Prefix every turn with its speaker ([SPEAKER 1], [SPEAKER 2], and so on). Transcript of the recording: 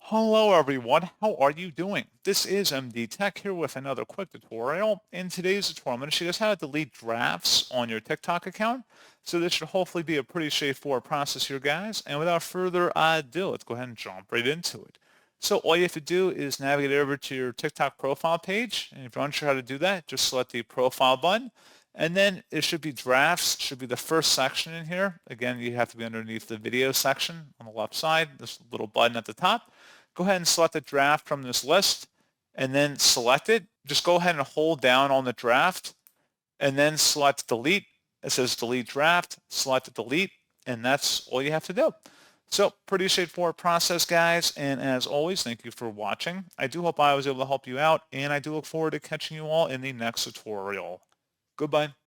[SPEAKER 1] Hello everyone, how are you doing? This is MD Tech here with another quick tutorial. In today's tutorial, I'm going to show you guys how to delete drafts on your TikTok account. So this should hopefully be a pretty straightforward process here, guys. And without further ado, let's go ahead and jump right into it. So all you have to do is navigate over to your TikTok profile page. And if you're unsure how to do that, just select the profile button. And then it should be drafts, should be the first section in here. Again, you have to be underneath the video section on the left side, this little button at the top. Go ahead and select a draft from this list and then select it. Just go ahead and hold down on the draft and then select delete. It says delete draft, select delete, and that's all you have to do. So pretty straightforward process, guys. And as always, thank you for watching. I do hope I was able to help you out, and I do look forward to catching you all in the next tutorial. Goodbye.